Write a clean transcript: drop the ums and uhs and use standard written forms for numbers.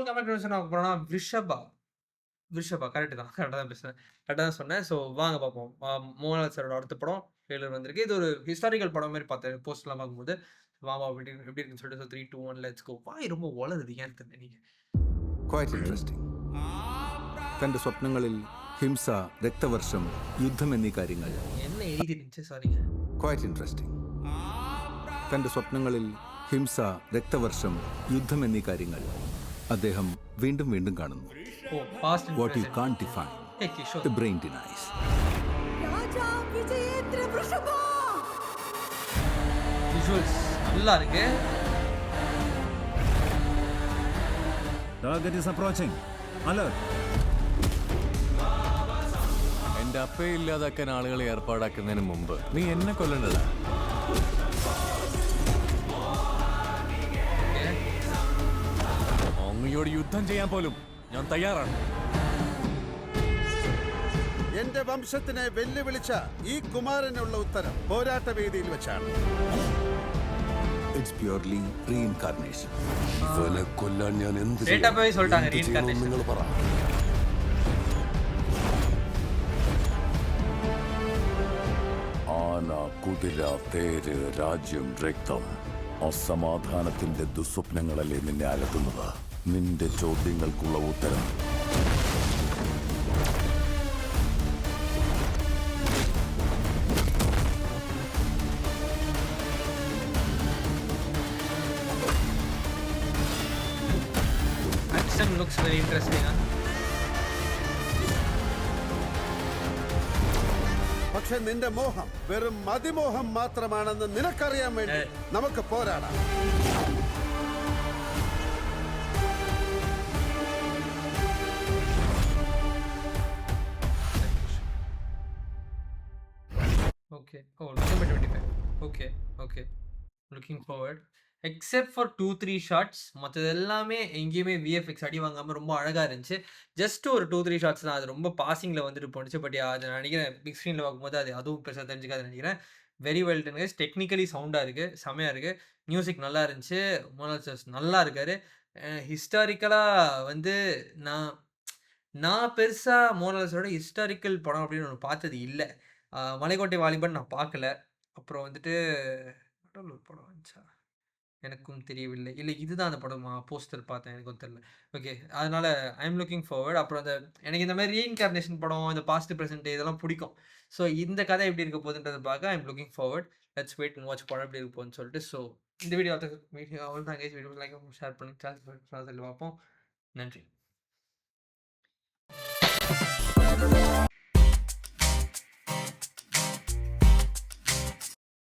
Tamil conversation பார்க்க போறோம்னா, விருஷபா கரெக்ட்டா தான் பேசுறேன். கரெக்ட்டா தான் சொன்னேன். ஸோ வாங்க பார்ப்போம். மோகன்லால் சாரோட அடுத்த படம் ட்ரெய்லர் வந்திருக்கு. இது ஒரு ஹிஸ்டாரிக்கல் படம் மாரி பார்த்தேன். போஸ்டர்லாம் பார்க்கும்போது. வாமா எப்படி இருக்குன்னு சொல்லிட்டு 3, 2, 1 லெட்ஸ் கோ. வாய் ரொம்ப ஒளருது ஏன்னு தெரியல நீங்க. Quite interesting. തന്റെ സ്വപ്നങ്ങളിൽ ഹിംസ, രക്തവർഷം, യുദ്ധം എന്നീ കാര്യങ്ങൾ என்ன எழுதிருந்துச்சு சாரிங்க. Quite interesting. തന്റെ സ്വപ്നങ്ങളിൽ ഹിംസ, രക്തവർഷം, യുദ്ധം എന്നീ കാര്യങ്ങൾ അദ്ദേഹം വീണ്ടും വീണ്ടും കാണുന്നു. Oh past what you can't define okay sure. The brain denies. Raja Vijayendra Vrishabha. Visuals நல்லா இருக்கு. Target is approaching. Alert. എന്റെ അപ്പയെ ഇല്ലാതാക്കാൻ ആളുകളെ ഏർപ്പാടാക്കുന്നതിന് മുമ്പ് നീ എന്നെ കൊല്ലണ്ടല്ല. അങ്ങയോട് യുദ്ധം ചെയ്യാൻ പോലും ഞാൻ തയ്യാറാണ്. എന്റെ വംശത്തിനെ വെല്ലുവിളിച്ച ഈ കുമാരനുള്ള ഉത്തരം പോരാട്ടവേദിയിൽ വെച്ചാണ്. It's purely reincarnation. ഇവനെ കൊല്ലാൻ ഞാൻ എന്ത് ഡേറ്റാ പോയി சொல்லிட்டாங்க reincarnation. നിങ്ങൾ പറ. ആന, കുതിര, തേര്, രാജ്യം, രക്തം, അസമാധാനത്തിന്റെ ദുസ്വപ്നങ്ങളല്ലേ നിന്നെ അലട്ടുന്നത്. നിന്റെ ചോദ്യങ്ങൾക്കുള്ള ഉത്തരം Action looks very interesting. പക്ഷെ നിന്റെ മോഹം വെറും മതിമോഹം മാത്രമാണെന്ന് നിനക്കറിയാൻ വേണ്ടി നമുക്ക് പോരാടാം. Okay. Oh, December 25. Okay. Looking forward. Except for 2-3 shots மற்றது எல்லாமே எங்கேயுமே விஎஃப்எக்ஸ் அடி வாங்காமல் ரொம்ப அழகாக இருந்துச்சு. ஜஸ்ட் ஒரு 2-3 ஷாட்ஸ் தான். அது ரொம்ப பாசிங்கில் வந்துட்டு போணுச்சு. பட் அது நான் நினைக்கிறேன் பிக் ஸ்க்ரீனில் பார்க்கும்போது அதுவும் பெருசாக தெரிஞ்சுக்காது நினைக்கிறேன். Very well done guys. Technically சவுண்டாக இருக்குது, செமையாக இருக்குது. மியூசிக் நல்லா இருந்துச்சு. மோகன்லால் சார் நல்லா இருக்காரு. ஹிஸ்டாரிக்கலாக வந்து நான் பெருசாக மோகன்லால் சாரோட ஹிஸ்டாரிக்கல் படம் அப்படின்னு ஒன்று பார்த்தது இல்லை. மலைக்கோட்டை வாலிபன் நான் பார்க்கல. அப்புறம் வந்துட்டு நடுவுல ஒரு படம் வந்துச்சா எனக்கும் தெரியவில்லை. இல்லை இதுதான் அந்த படமா? போஸ்டர் பார்த்தேன், எனக்கும் தெரியல. ஓகே, அதனால ஐ எம் லுக்கிங் ஃபார்வர்ட். அப்புறம் எனக்கு இந்த மாதிரி ரீஇன்கார்னேஷன் படம், இந்த பாஸ்ட் ப்ரெசென்ட் இதெல்லாம் பிடிக்கும். ஸோ இந்த கதை எப்படி இருக்க போகுதுன்றதை பார்க்க I am looking forward. Let's wait and watch படம் எப்படி இருக்க போகுதுன்னு சொல்லிட்டு. ஸோ இந்த வீடியோ அவ்வளோ தான் கைஸ். வீடியோ லைக் ஷேர் பண்ணி பார்ப்போம். நன்றி.